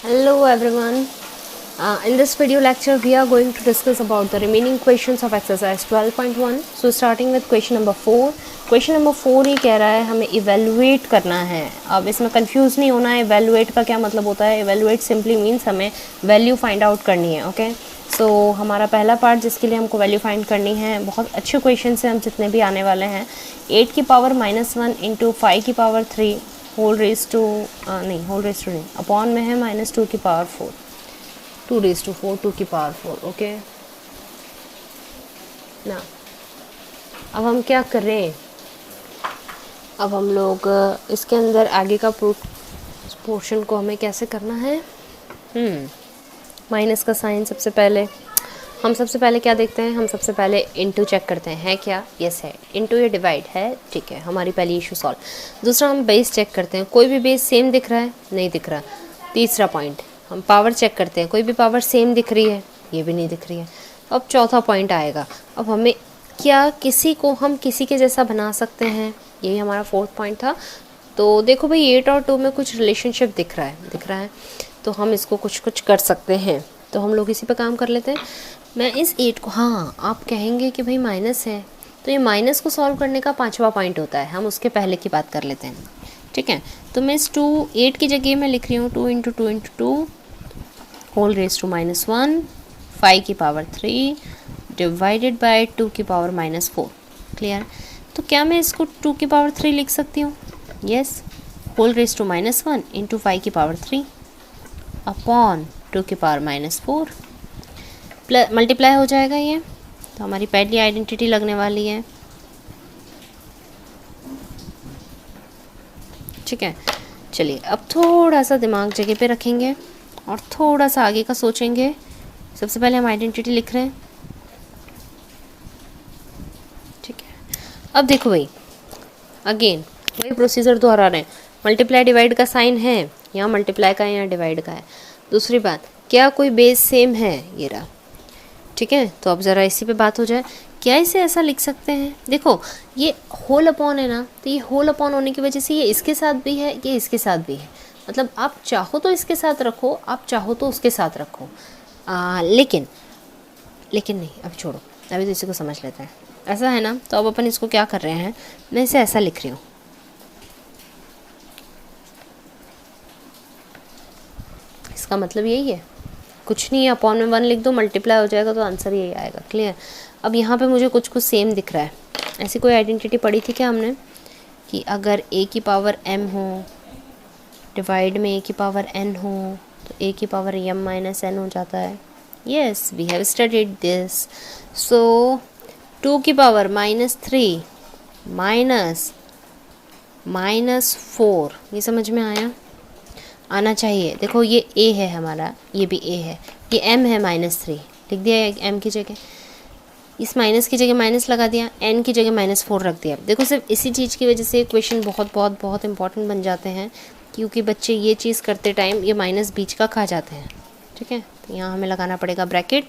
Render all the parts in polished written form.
Hello everyone. In this video lecture we are going to discuss about the remaining questions of exercise 12.1. So starting with question number 4. Question number 4 ये कह रहा है हमें evaluate करना है. अब इसमें confuse नहीं होना है. evaluate का क्या मतलब होता है? evaluate simply means हमें value find out करनी है. ओके सो हमारा पहला पार्ट जिसके लिए हमको वैल्यू फाइंड करनी है, बहुत अच्छे क्वेश्चन से हम जितने भी आने वाले हैं. 8 की पावर -1 इंटू 5 की पावर 3 होल रेस टू नहीं अपॉन में है -2 की पावर 4 2 रेस टू 4 2 की पावर 4. ओके ना अब हम क्या करें? अब हम लोग इसके अंदर आगे का पोर्शन को हमें कैसे करना है? माइनस का साइन सबसे पहले हम सबसे पहले क्या देखते हैं? हम सबसे पहले इनटू चेक करते हैं. है क्या? यस है. इनटू या डिवाइड है. ठीक है, हमारी पहली इशू सॉल्व. दूसरा हम बेस चेक करते हैं. कोई भी बेस सेम दिख रहा है? नहीं दिख रहा. तीसरा पॉइंट हम पावर चेक करते हैं. कोई भी पावर सेम दिख रही है? ये भी नहीं दिख रही है. अब चौथा पॉइंट आएगा. अब हमें क्या किसी को हम किसी के जैसा बना सकते हैं? यही हमारा फोर्थ पॉइंट था. तो देखो भाई 8 और 2 में कुछ रिलेशनशिप दिख रहा है तो हम इसको कुछ कर सकते हैं. तो हम लोग इसी पे काम कर लेते हैं. मैं इस 8 को, हाँ आप कहेंगे कि भाई माइनस है, तो ये माइनस को सॉल्व करने का 5वां पॉइंट होता है. हम उसके पहले की बात कर लेते हैं. ठीक है, तो मैं इस 8 की जगह मैं लिख रही हूँ 2 into 2 into 2 whole raise to -1 5 की पावर 3 डिवाइडेड बाय 2 की पावर -4. क्लियर? तो क्या मैं इसको 2 की पावर 3 लिख सकती हूँ? Yes. Whole raise to -1 into 5 की पावर 3 अपॉन 2 की पावर -4 प्लस मल्टीप्लाई हो जाएगा ये. तो हमारी पहली आइडेंटिटी लगने वाली है. ठीक है, चलिए अब थोड़ा सा दिमाग जगह पे रखेंगे और थोड़ा सा आगे का सोचेंगे. सबसे पहले हम आइडेंटिटी लिख रहे हैं. ठीक है, अब देखो भाई अगेन वही प्रोसीजर दोहरा रहे हैं. मल्टीप्लाई डिवाइड का साइन है, यहाँ मल्टीप्लाई का है, यहाँ डिवाइड का है. दूसरी बात, क्या कोई बेस सेम है? ये रहा. ठीक है, तो अब ज़रा इसी पे बात हो जाए. क्या इसे ऐसा लिख सकते हैं? देखो ये होल अपॉन है ना, तो ये होल अपॉन होने की वजह से ये इसके साथ भी है, ये इसके साथ भी है. मतलब आप चाहो तो इसके साथ रखो, आप चाहो तो उसके साथ रखो. लेकिन नहीं, अब छोड़ो, अभी तो इसी को समझ लेते हैं. ऐसा है ना, तो अब अपन इसको क्या कर रहे हैं, मैं इसे ऐसा लिख रही हूँ. इसका मतलब यही है, कुछ नहीं है. अपॉन में 1 लिख दो, मल्टीप्लाई हो जाएगा, तो आंसर यही आएगा. क्लियर? अब यहाँ पे मुझे कुछ सेम दिख रहा है. ऐसी कोई आइडेंटिटी पढ़ी थी क्या हमने कि अगर a की पावर m हो डिवाइड में a की पावर n हो तो a की पावर m माइनस n हो जाता है. Yes, we have studied this. So 2 की पावर -3 -4, ये समझ में आना चाहिए. देखो ये a है हमारा, ये भी a है, ये m है -3 लिख दिया m की जगह. इस माइनस की जगह माइनस लगा दिया, n की जगह -4 रख दिया. देखो सिर्फ इसी चीज़ की वजह से क्वेश्चन बहुत बहुत बहुत इंपॉर्टेंट बन जाते हैं, क्योंकि बच्चे ये चीज़ करते टाइम ये माइनस बीच का खा जाते हैं. ठीक है, तो यहाँ हमें लगाना पड़ेगा ब्रैकेट.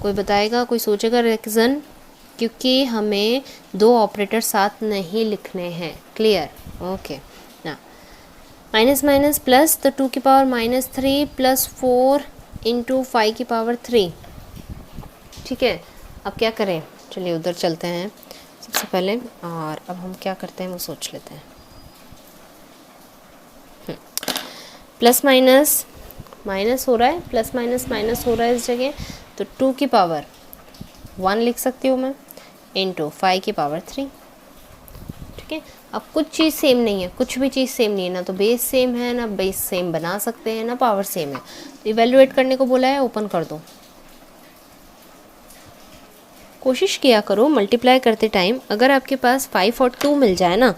कोई बताएगा, कोई सोचेगा रीज़न, क्योंकि हमें 2 ऑपरेटर साथ नहीं लिखने हैं. क्लियर? ओके ना. माइनस माइनस प्लस, तो 2 की पावर -3 प्लस 4 इंटू 5 की पावर 3. ठीक है, अब क्या करें? चलिए उधर चलते हैं सबसे पहले, और अब हम क्या करते हैं वो सोच लेते हैं. प्लस माइनस माइनस हो रहा है, प्लस माइनस माइनस हो रहा है इस जगह, तो 2 की पावर 1 लिख सकती हूँ मैं इंटू 5 की पावर 3. ठीक है, अब कुछ चीज़ सेम नहीं है, कुछ भी चीज़ सेम नहीं है ना. तो बेस सेम है ना, बेस सेम बना सकते हैं ना, पावर सेम है. तो इवेल्युएट करने को बोला है, ओपन कर दो. कोशिश किया करो मल्टीप्लाई करते टाइम, अगर आपके पास 5 और 2 मिल जाए ना,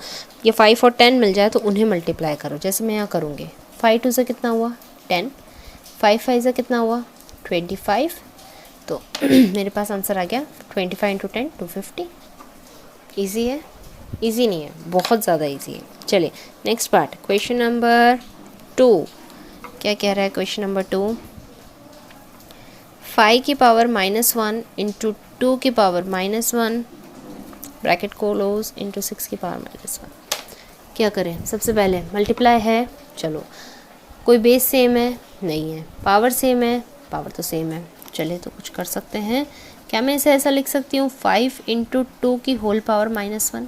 या 5 और 10 मिल जाए, तो उन्हें मल्टीप्लाई करो. जैसे मैं यहाँ करूँगी. 5 2 से कितना हुआ? 10. 5 5 से कितना हुआ? 25. तो मेरे पास आंसर आ गया 25 इंटू 10 250. ईजी है? ईजी नहीं है, बहुत ज़्यादा ईजी है. चलिए नेक्स्ट पार्ट, क्वेश्चन नंबर 2. क्या कह रहा है क्वेश्चन नंबर 2? 5 की पावर -1 इंटू 2 की पावर -1 ब्रैकेट क्लोज इंटू 6 की पावर -1. क्या करें? सबसे पहले मल्टीप्लाई है, चलो कोई बेस सेम है, नहीं है। पावर सेम है, पावर तो सेम है। चलिए तो कुछ कर सकते हैं। क्या मैं इसे ऐसा लिख सकती हूँ 5 × 2 की होल पावर -1?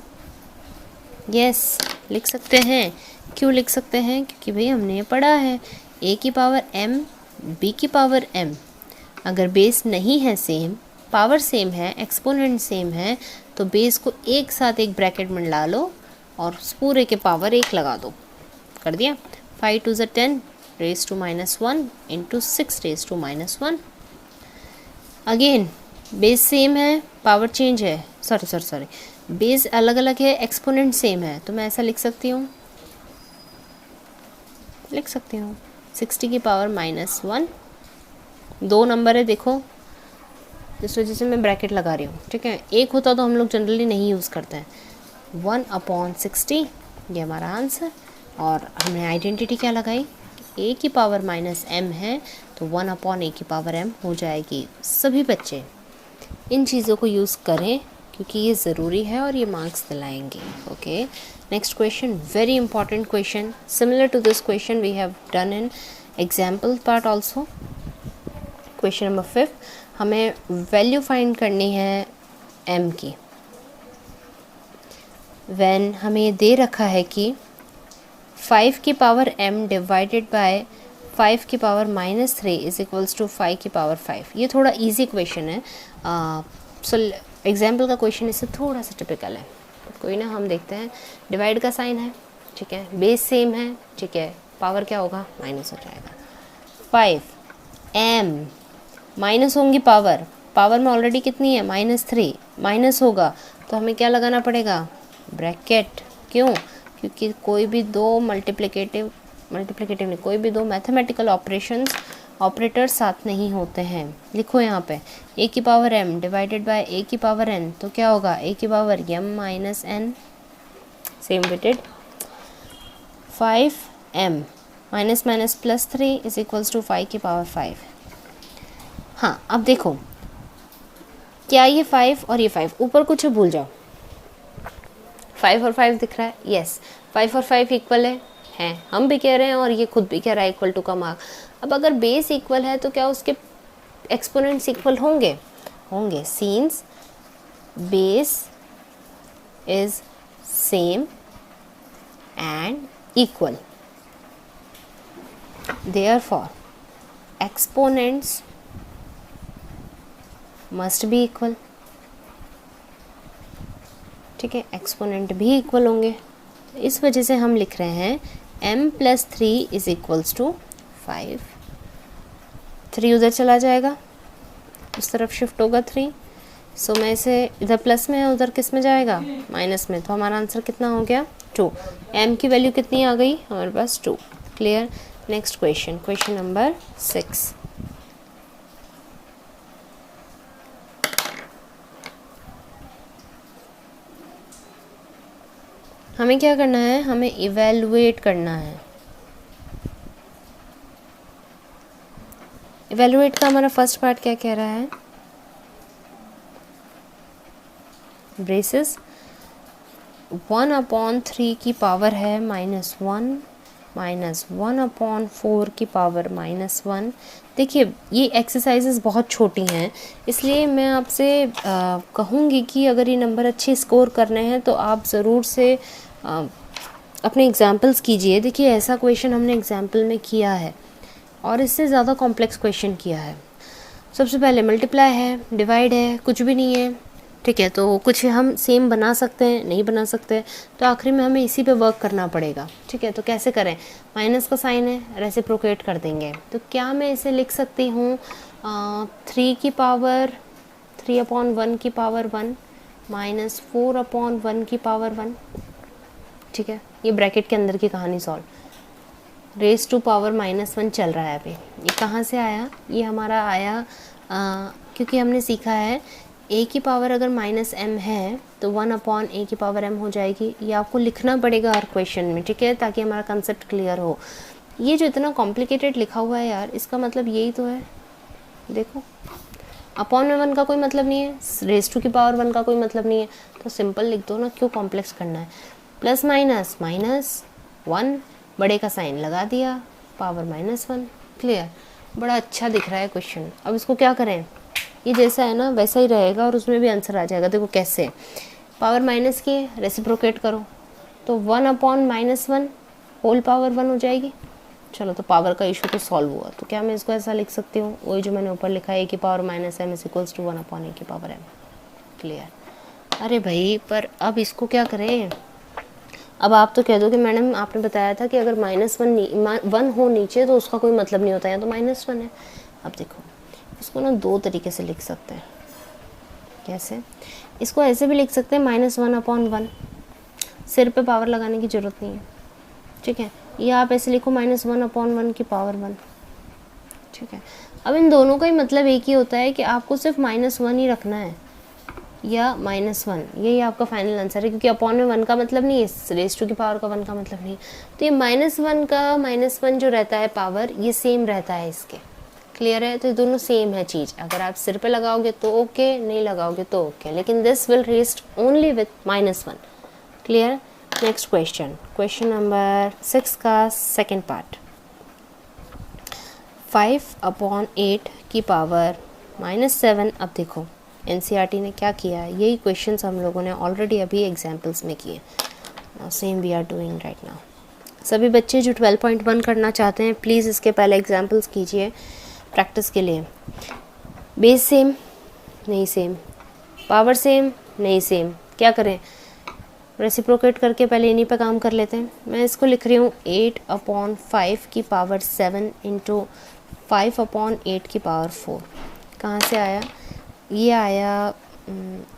यस, लिख सकते हैं। क्यों लिख सकते हैं? क्योंकि भाई हमने ये पढ़ा है a की पावर m b की पावर m। अगर बेस नहीं है सेम, पावर सेम है, एक्सपोनेंट सेम है, तो बेस को एक साथ एक ब्रैकेट में ला लो और उस पूरे के पावर 1 लगा दो। कर दिया। 5 × 2 = 10 raised to -1 into 6 raised to -1। Again base same है, पावर चेंज है, सॉरी बेस अलग अलग है, एक्सपोनेंट सेम है, तो मैं ऐसा लिख सकती हूँ 60 की पावर -1। दो नंबर है देखो, जिस वजह से मैं ब्रैकेट लगा रही हूँ, ठीक है। एक होता तो हम लोग जनरली नहीं यूज़ करते हैं। 1/60 ये हमारा आंसर। और हमने आइडेंटिटी क्या लगाई? a की पावर -m है तो 1/a की पावर m हो जाएगी। सभी बच्चे इन चीज़ों को यूज़ करें क्योंकि ये ज़रूरी है और ये मार्क्स दिलाएंगे। Okay, next question, very important question. Similar to this question we have done in example part also. Question number 5, हमें वैल्यू फाइंड करनी है m की। व्हेन हमें ये दे रखा है कि 5 की पावर m डिवाइडेड बाय 5 की पावर -3 इज इक्वल्स टू 5 की पावर 5। ये थोड़ा इजी क्वेश्चन है। सो एग्जाम्पल का क्वेश्चन इससे थोड़ा सा टिपिकल है, कोई ना, हम देखते हैं। डिवाइड का साइन है, ठीक है, बेस सेम है, ठीक है, पावर क्या होगा? माइनस हो जाएगा। 5 m माइनस होंगी पावर, पावर में ऑलरेडी कितनी है? -3, माइनस होगा तो हमें क्या लगाना पड़ेगा? ब्रैकेट। क्यों? क्योंकि कोई भी दो मल्टीप्लिकेटिव नहीं, कोई भी दो मैथमेटिकल ऑपरेटर साथ नहीं होते हैं। लिखो यहाँ पे a की power m divided by a की पावर n, तो क्या होगा? a की पावर m - n। सेम विटेड 5m -3 इज इक्वल्स टू 5 की पावर 5। हाँ, अब देखो क्या ये 5 और ये 5 ऊपर कुछ भूल जाओ। 5 और 5 दिख रहा है, यस 5 और 5 इक्वल है, हम भी कह रहे हैं और ये खुद भी कह रहा है इक्वल टू का मार्क। अब अगर बेस इक्वल है तो क्या उसके एक्सपोनेंट्स इक्वल होंगे? Scenes base is same and equal, therefore exponents must be equal. ठीक है, एक्सपोनेंट भी इक्वल होंगे। इस वजह से हम लिख रहे हैं m + 3 इज इक्वल्स टू 5। 3 उधर चला जाएगा, उस तरफ शिफ्ट होगा 3। सो मैं इसे इधर प्लस में है, उधर किस में जाएगा? माइनस में। तो हमारा आंसर कितना हो गया? 2। m की वैल्यू कितनी आ गई हमारे पास? 2। Clear. Next question, question number 6। हमें क्या करना है? हमें इवैल्यूएट करना है। इवैल्यूएट का हमारा फर्स्ट पार्ट क्या कह रहा है? ब्रेसेस 1/3 की पावर है -1 -1/4 की पावर -1। देखिए ये एक्सरसाइजेस बहुत छोटी हैं, इसलिए मैं आपसे कहूँगी कि अगर ये नंबर अच्छे स्कोर करने हैं तो आप ज़रूर से अपने एग्जाम्पल्स कीजिए। देखिए ऐसा क्वेश्चन हमने एग्जाम्पल में किया है और इससे ज़्यादा कॉम्प्लेक्स क्वेश्चन किया है। सबसे पहले मल्टीप्लाई है, डिवाइड है, कुछ भी नहीं है, ठीक है। तो कुछ हम सेम बना सकते हैं, नहीं बना सकते, तो आखिरी में हमें इसी पे वर्क करना पड़ेगा, ठीक है। तो कैसे करें? माइनस का साइन है, रेसिप्रोकेट कर देंगे। तो क्या मैं इसे लिख सकती हूँ 3 की पावर 3/1 की पावर 1 -4/1 की पावर 1, ठीक है। ये ब्रैकेट के अंदर की कहानी सॉल्व। रेस टू पावर -1 चल रहा है अभी। ये कहाँ से आया? ये हमारा आया क्योंकि हमने सीखा है a की पावर अगर -m है तो 1/a की पावर m हो जाएगी। ये आपको लिखना पड़ेगा हर क्वेश्चन में, ठीक है, ताकि हमारा कंसेप्ट क्लियर हो। ये जो इतना कॉम्प्लिकेटेड लिखा हुआ है यार, इसका मतलब यही तो है। देखो अपॉन में 1 का कोई मतलब नहीं है, रेस टू की पावर 1 का कोई मतलब नहीं है, तो सिंपल लिख दो ना, क्यों कॉम्प्लेक्स करना है। प्लस माइनस -1, बड़े का साइन लगा दिया, पावर -1, क्लियर, बड़ा अच्छा दिख रहा है क्वेश्चन। अब इसको क्या करें, ये जैसा है ना वैसा ही रहेगा और उसमें भी आंसर आ जाएगा। देखो कैसे, पावर माइनस की है, रेसिप्रोकेट करो तो 1/-1 होल पावर 1 हो जाएगी। चलो तो पावर का इशू तो सॉल्व हुआ। तो क्या मैं इसको ऐसा लिख सकती हूँ, वही जो मैंने ऊपर लिखा है, a की पावर -m = 1/a की पावर m। क्लियर। अरे भाई पर अब इसको क्या करें, अब आप तो कह दो कि मैडम आपने बताया था कि अगर -1 हो नीचे तो उसका कोई मतलब नहीं होता है, तो -1 है। अब देखो इसको ना दो तरीके से लिख सकते हैं। कैसे, इसको ऐसे भी लिख सकते हैं -1/1, सिर पे पावर लगाने की ज़रूरत नहीं है, ठीक है। या आप ऐसे लिखो -1/1 की पावर 1, ठीक है। अब इन दोनों का ही मतलब एक ही होता है कि आपको सिर्फ -1 ही रखना है या -1, यही आपका फाइनल आंसर है, क्योंकि अपॉन में 1 का मतलब नहीं है, रेज़ टू की पावर का 1 का मतलब नहीं। तो ये -1 का -1 जो रहता है पावर, ये सेम रहता है इसके। क्लियर है, तो ये दोनों सेम है चीज़। अगर आप सिर पे लगाओगे तो ओके, नहीं लगाओगे तो ओके, लेकिन this will rest only with -1। Clear. Next question, question number 6 का सेकेंड पार्ट। 5/8 की पावर -7। अब देखो एनसीईआरटी ने क्या किया है, यही क्वेश्चंस हम लोगों ने ऑलरेडी अभी एग्जाम्पल्स में किए। Now same we are doing right now. सभी बच्चे जो 12.1 करना चाहते हैं प्लीज़ इसके पहले एग्जाम्पल्स कीजिए प्रैक्टिस के लिए। बेस सेम नहीं, सेम पावर सेम नहीं, सेम क्या करें, रेसिप्रोकेट करके पहले इन्हीं पे काम कर लेते हैं। मैं इसको लिख रही हूँ 8/5 की पावर 7 इंटू 5/8 की पावर 4। कहाँ से आया, ये आया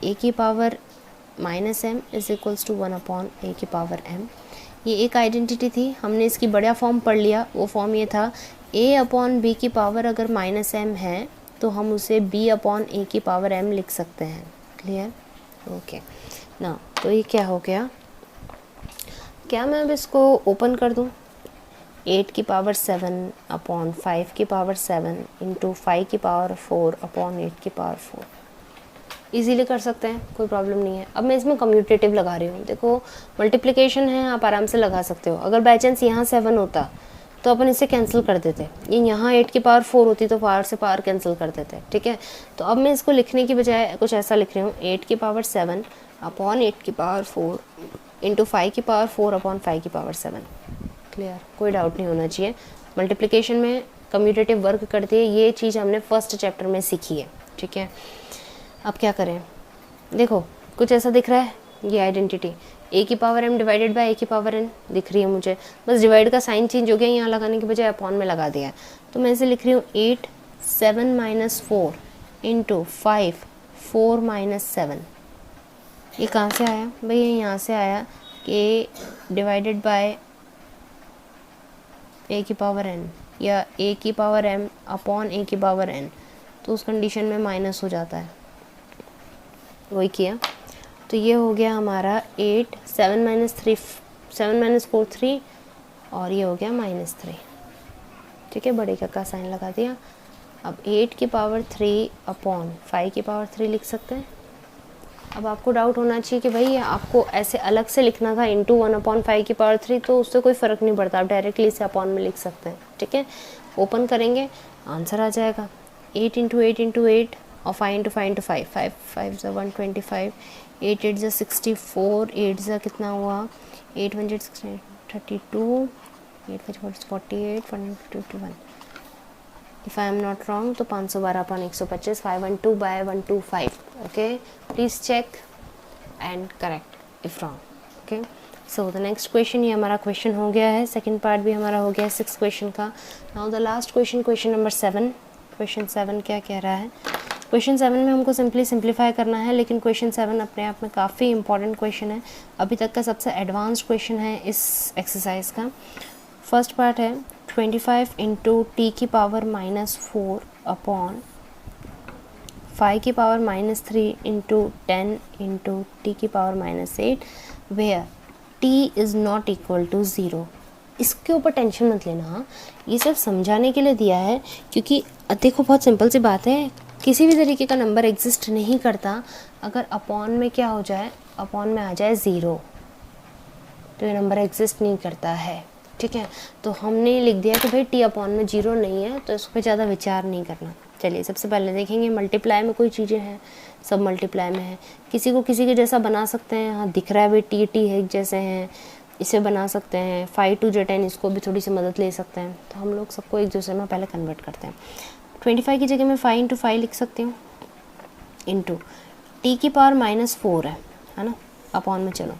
a की पावर -m = 1/a की पावर m। ये एक आइडेंटिटी थी, हमने इसकी बड़ा फॉर्म पढ़ लिया। वो फॉर्म ये था a/b की पावर अगर -m है तो हम उसे b/a की पावर m लिख सकते हैं। क्लियर, ओके ना। तो ये क्या हो गया, क्या मैं अब इसको ओपन कर दूँ, 8 की पावर 7/5 की पावर 7 इंटू 5 की पावर 4/8 की पावर 4। इजीली कर सकते हैं, कोई प्रॉब्लम नहीं है। अब मैं इसमें कम्यूटेटिव लगा रही हूँ। देखो मल्टीप्लिकेशन है, आप आराम से लगा सकते हो। अगर बाई चांस यहाँ 7 होता तो अपन इसे कैंसिल कर देते, ये यहाँ 8 की पावर 4 होती तो पावर से पावर कैंसिल कर देते, ठीक है। तो अब मैं इसको लिखने की बजाय कुछ ऐसा लिख रही हूँ, 8 की पावर 7/8 की पावर 4 इंटू 5 की पावर 4/5 की पावर 7। क्लियर, कोई डाउट नहीं होना चाहिए। मल्टीप्लिकेशन में कम्यूटेटिव वर्क करती है, ये चीज़ हमने फर्स्ट चैप्टर में सीखी है, ठीक है। अब क्या करें, देखो कुछ ऐसा दिख रहा है, ये आइडेंटिटी a की power m divided by a की पावर n दिख रही है मुझे। बस डिवाइड का साइन चेंज हो गया, यहाँ लगाने के बजाय अपॉन में लगा दिया है। तो मैं इसे लिख रही हूँ 8 7 - 4 इंटू 5 4 - 7। ये कहाँ से आया भाई, ये यहाँ से आया कि डिवाइडेड बाय a की पावर n या a की पावर m अपॉन a की पावर n, तो उस कंडीशन में माइनस हो जाता है, वही किया। तो ये हो गया हमारा 8 7 - 4 3 और ये हो गया -3, ठीक है। बड़े का साइन लगा दिया। अब 8 की पावर 3/5 की पावर 3 लिख सकते हैं। अब आपको डाउट होना चाहिए कि भाई आपको ऐसे अलग से लिखना था इंटू 1/5 की पावर 3, तो उससे कोई फ़र्क नहीं पड़ता, आप डायरेक्टली इसे अपॉन में लिख सकते हैं, ठीक है। ओपन करेंगे आंसर आ जाएगा 8 × 8 × 8 और 5 × 5 × 5 5 5 = 125, 8 8 = 64, 8 ज़ा कितना हुआ, 8 1 = 16 32, 8 5 48 51। If I am not wrong तो 512/125 512/125। Okay, please check and correct if wrong. Okay, so the next question, ये हमारा क्वेश्चन हो गया है, सेकंड पार्ट भी हमारा हो गया है 6 क्वेश्चन का। Now the last question, question number 7। Question 7 क्या कह रहा है, क्वेश्चन 7 में हमको सिंपली सिंप्लीफाई करना है, लेकिन क्वेश्चन 7 अपने आप में काफ़ी इंपॉर्टेंट क्वेश्चन है, अभी तक का सबसे एडवांस्ड क्वेश्चन है इस एक्सरसाइज का। फर्स्ट पार्ट है 25 इंटू टी की पावर -4 अपॉन 5 की पावर -3 इंटू 10 इंटू टी की power -8 where T is not equal to 0। इसके ऊपर टेंशन मत लेना, ये सिर्फ समझाने के लिए दिया है, क्योंकि देखो बहुत सिंपल सी बात है, किसी भी तरीके का नंबर एग्जिस्ट नहीं करता अगर अपॉन में क्या हो जाए, अपॉन में आ जाए 0, तो ये नंबर एग्जिस्ट नहीं करता है। ठीक है। तो हमने लिख दिया कि भाई टी अपॉन में 0 नहीं है, तो इस पर ज़्यादा विचार नहीं करना। चलिए सबसे पहले देखेंगे मल्टीप्लाई में कोई चीज़ें हैं, सब मल्टीप्लाई में है। किसी को किसी के जैसा बना सकते हैं, हाँ दिख रहा है भाई टी टी है जैसे हैं, इसे बना सकते हैं। 5 2 10 इसको भी थोड़ी सी मदद ले सकते हैं। तो हम लोग सबको एक दूसरे में पहले कन्वर्ट करते हैं। 25 की जगह मैं 5 × 5 लिख सकती हूँ, इंटू टी की पावर -4 है ना, अपॉन में चलो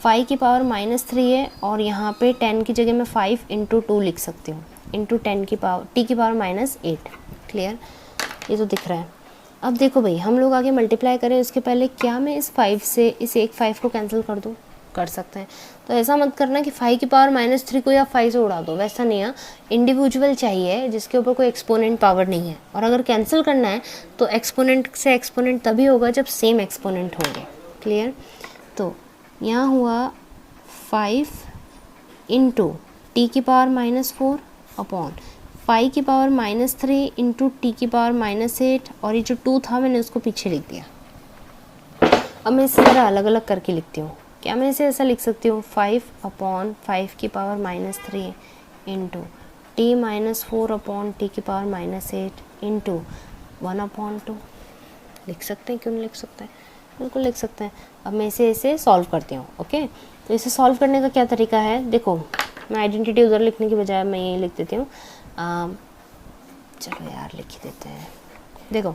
5 की पावर -3 है, और यहाँ पे 10 की जगह मैं 5 × 2 लिख सकती हूँ, इंटू 10 की पावर टी की पावर -8। क्लियर, ये तो दिख रहा है। अब देखो भाई हम लोग आगे मल्टीप्लाई करें उसके पहले क्या मैं इस 5 से इस एक 5 को कैंसिल कर दूँ? कर सकते हैं। तो ऐसा मत करना कि 5 की पावर -3 को या 5 से उड़ा दो, वैसा नहीं है। इंडिविजुअल चाहिए जिसके ऊपर कोई एक्सपोनेंट पावर नहीं है, और अगर कैंसिल करना है तो एक्सपोनेंट से एक्सपोनेंट तभी होगा जब सेम एक्सपोनेंट होंगे। क्लियर, तो यहाँ हुआ 5 × टी की पावर -4 अपॉन 5 की पावर -3 × टी की पावर -8, और ये जो 2 था मैंने उसको पीछे लिख दिया। अब मैं इसे ज़रा अलग अलग करके लिखती हूँ। क्या मैं इसे ऐसा लिख सकती हूँ 5 अपॉन 5 की पावर -3 × टी -4 अपॉन टी की पावर -8 इंटू 1/2 लिख सकते हैं, क्यों नहीं लिख सकते हैं, बिल्कुल लिख सकते हैं। अब मैं इसे सॉल्व करती हूँ। ओके, तो इसे सॉल्व करने का क्या तरीका है, देखो मैं आइडेंटिटी उधर लिखने की बजाय मैं ये लिख देती हूँ। चलो यार लिख ही देते हैं। देखो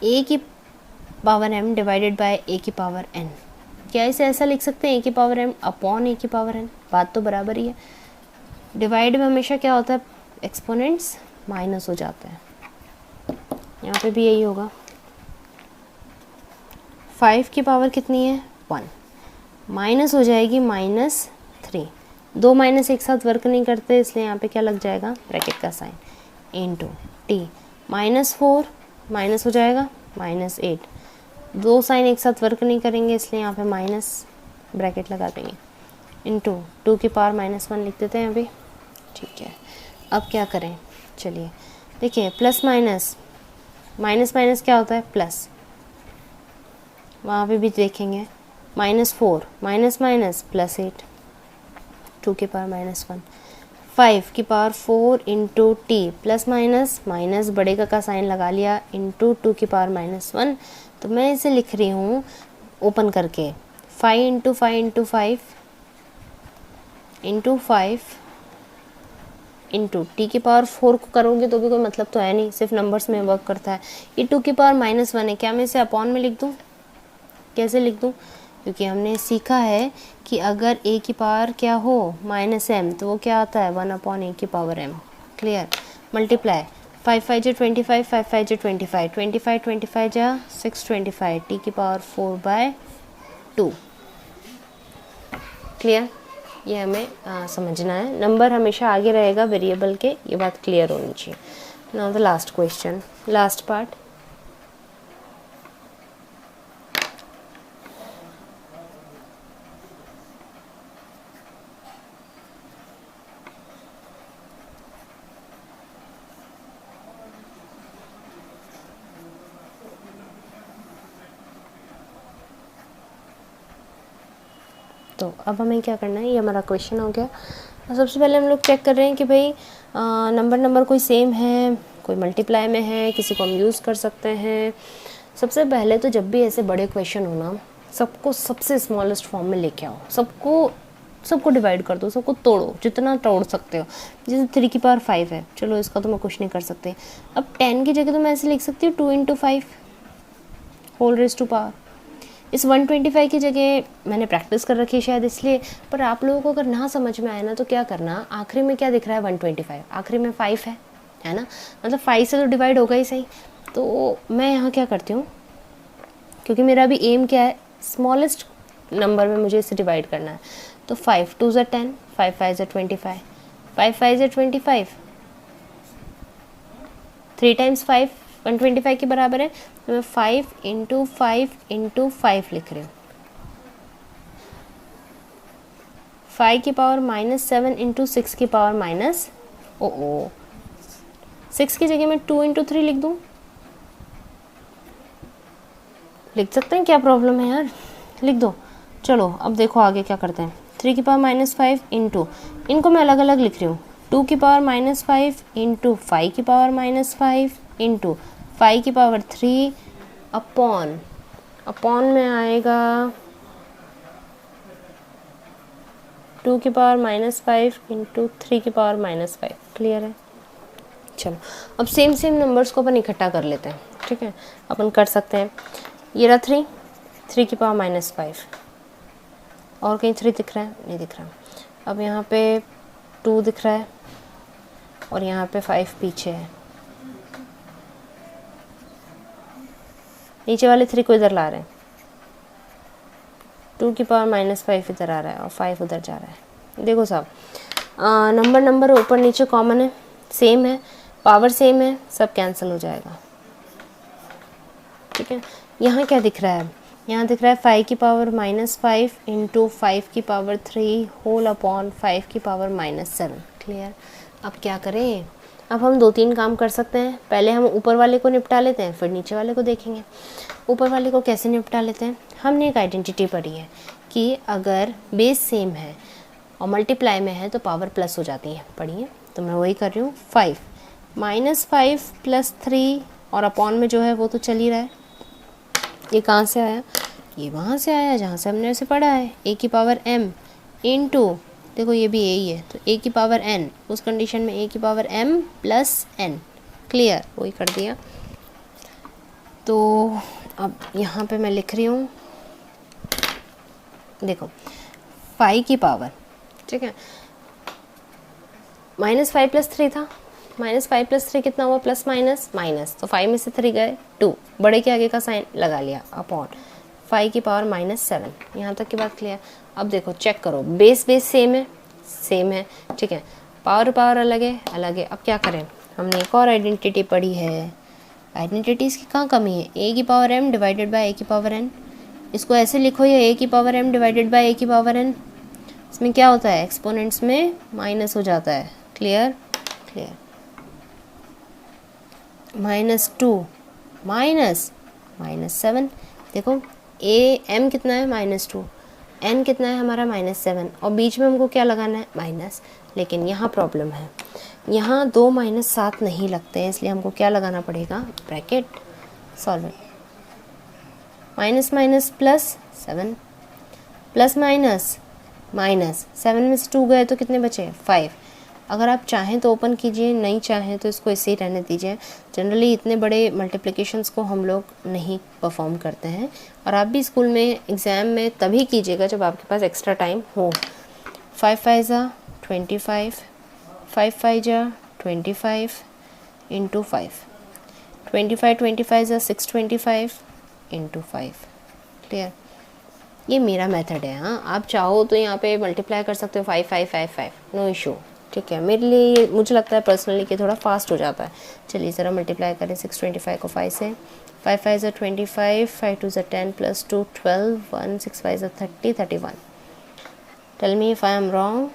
a की power m divided by a की पावर n, क्या इसे ऐसा लिख सकते हैं a की पावर m अपॉन a की पावर n? बात तो बराबर ही है। डिवाइड में हमेशा क्या होता है, एक्सपोनेंट्स माइनस हो जाते हैं, यहाँ पे भी यही होगा। 5 की पावर कितनी है 1, माइनस हो जाएगी -3, 2 माइनस एक साथ वर्क नहीं करते, इसलिए यहाँ पे क्या लग जाएगा ब्रैकेट का साइन, इंटू टी -4 माइनस हो जाएगा -8, 2 साइन एक साथ वर्क नहीं करेंगे इसलिए यहाँ पे माइनस ब्रैकेट लगा देंगे, इंटू 2 की पावर -1 लिख देते हैं अभी। ठीक है, अब क्या करें, चलिए देखिए प्लस माइनस माइनस क्या होता है प्लस, वहाँ पे भी देखेंगे -4 माइनस +8, 2 की पावर -1, 5 की power 4 into T plus minus बड़े का साइन लगा लिया इंटू 2 की पावर -1। तो मैं इसे लिख रही हूँ ओपन करके 5 × 5 × 5 इंटू 5 इंटू टी की पावर 4 को करोगे तो भी कोई मतलब तो है नहीं, सिर्फ नंबर्स में वर्क करता है। ये 2 की पावर -1 है, क्या मैं इसे अपॉन में लिख दूँ? कैसे लिख दूँ? क्योंकि हमने सीखा है कि अगर a की पावर क्या हो -m तो वो क्या आता है 1/a की पावर m। क्लियर, मल्टीप्लाई 5 5 × 25, 5 5 × 25, 25 25 जा 625 टी की पावर 4/2। क्लियर, ये हमें समझना है। नंबर हमेशा आगे रहेगा वेरिएबल के, ये बात क्लियर होनी चाहिए। Now the last question, last part. तो अब हमें क्या करना है, ये हमारा क्वेश्चन हो गया। और सबसे पहले हम लोग चेक कर रहे हैं कि भाई नंबर कोई सेम है, कोई मल्टीप्लाई में है, किसी को हम यूज़ कर सकते हैं। सबसे पहले तो जब भी ऐसे बड़े क्वेश्चन हो ना, सबको सबसे स्मॉलेस्ट फॉर्म में लेके आओ, सबको डिवाइड कर दो, सबको तोड़ो जितना तोड़ सकते हो। जैसे 3 की पावर 5 है, चलो इसका तो मैं कुछ नहीं कर सकती। अब 10 की जगह तो मैं ऐसे लिख सकती हूँ 2 × 5 होल रेज़ टू पावर। इस 125 की जगह मैंने प्रैक्टिस कर रखी है शायद इसलिए, पर आप लोगों को अगर ना समझ में आए ना तो क्या करना, आखिरी में क्या दिख रहा है 125, आखिरी में 5 है ना, मतलब 5 से तो डिवाइड होगा ही सही। तो मैं यहाँ क्या करती हूँ, क्योंकि मेरा अभी एम क्या है, स्मॉलेस्ट नंबर में मुझे इसे डिवाइड करना है। तो 5 2 × 10, 5 5 × 25, 5 5 × 25, 3 × 5 125 के बराबर है। तो मैं 5 × 5 × 5 लिख रही हूँ। 5 की पावर -7 × 6 की पावर -6 की जगह मैं 2 × 3 लिख दूँ, लिख सकते हैं, क्या प्रॉब्लम है यार, लिख दो। चलो अब देखो आगे क्या करते हैं। 3 की पावर -5 इंटू, इनको मैं अलग अलग लिख रही हूँ, 2 की पावर -5 इंटू 5 की पावर -5 इंटू 5 की पावर 3 अपॉन में आएगा 2 की पावर -5 इंटू 3 की पावर -5। क्लियर है? चलो अब सेम नंबर्स को अपन इकट्ठा कर लेते हैं। ठीक है, अपन कर सकते हैं। ये रहा 3 की पावर -5, और कहीं 3 दिख रहा है? नहीं दिख रहा। अब यहाँ पे 2 दिख रहा है और यहाँ पे 5 पीछे है। नीचे वाले 3 को इधर ला रहे हैं, 2 की पावर -5 इधर आ रहा है और 5 उधर जा रहा है। देखो साहब, नंबर ऊपर नीचे कॉमन है, सेम है, पावर सेम है, सब कैंसिल हो जाएगा। ठीक है, यहाँ क्या दिख रहा है? यहाँ दिख रहा है 5 की पावर -5 इंटू 5 की पावर 3 होल अपॉन 5 की पावर -7। क्लियर? अब क्या करें? अब हम 2-3 काम कर सकते हैं। पहले हम ऊपर वाले को निपटा लेते हैं, फिर नीचे वाले को देखेंगे। ऊपर वाले को कैसे निपटा लेते हैं? हमने एक आइडेंटिटी पढ़ी है कि अगर बेस सेम है और मल्टीप्लाई में है तो पावर प्लस हो जाती है। पढ़िए, तो मैं वही कर रही हूँ। 5 -5 + 3 और अपॉन में जो है वो तो चल ही रहा है। ये कहाँ से आया? ये वहाँ से आया जहाँ से हमने ऐसे पढ़ा है, a की पावर m इंटू, देखो ये भी a ही है, तो a की पावर n, उस कंडीशन में a की पावर m + n। क्लियर? वही कर दिया। तो अब यहाँ पे मैं लिख रही हूँ, देखो 5 की पावर, ठीक है, -5 + 3 था, -5 + 3 कितना हुआ? प्लस माइनस, तो 5 में से 3 गए 2, बड़े के आगे का साइन लगा लिया, अपॉन 5 की पावर -7। यहाँ तक की बात क्लियर? अब देखो, चेक करो, बेस सेम है, ठीक है, पावर अलग है। अब क्या करें? हमने एक और आइडेंटिटी पढ़ी है, आइडेंटिटीज़ की कहाँ कमी है? a की power m divided by a की पावर n। इसको ऐसे लिखो, या a की power m divided by a की पावर n। इसमें क्या होता है? एक्सपोनेंट्स में माइनस हो जाता है। क्लियर? -2 -7, देखो m कितना है? -2, n कितना है हमारा? -7, और बीच में हमको क्या लगाना है? माइनस। लेकिन यहाँ प्रॉब्लम है, यहाँ 2 -7 नहीं लगते हैं, इसलिए हमको क्या लगाना पड़ेगा? ब्रैकेट। सॉल्व। -7 + -7 में से 2 गए तो कितने बचे? 5। अगर आप चाहें तो ओपन कीजिए, नहीं चाहें तो इसको ऐसे ही रहने दीजिए। जनरली इतने बड़े मल्टीप्लिकेशंस को हम लोग नहीं परफॉर्म करते हैं, और आप भी स्कूल में एग्ज़ाम में तभी कीजिएगा जब आपके पास एक्स्ट्रा टाइम हो। 5 5 = 25, 5 5 = 25 इंटू 5, 25 = 625 इंटू 5। क्लियर? ये मेरा मेथड है। हाँ, आप चाहो तो यहाँ पे मल्टीप्लाई कर सकते हो 5 5 5 5, नो इशू। ठीक है, मेरे लिए मुझे लगता है पर्सनली कि थोड़ा फास्ट हो जाता है। चलिए ज़रा मल्टीप्लाई करें 625 को 5 से। 5 5 = 25, 5 2 = 10 + 2 12, 1 6 5 = 30 31। Tell me if I am wrong.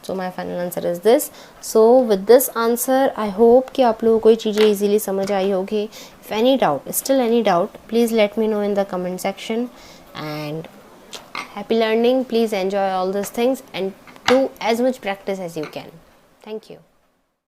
So my final answer is this. So with this answer, I hope कि आप लोगों को ये चीज़ें easily समझ आई होगी. If any doubt, still any doubt, please let me know in the comment section. And happy learning. Please enjoy all these things and do as much practice as you can. Thank you.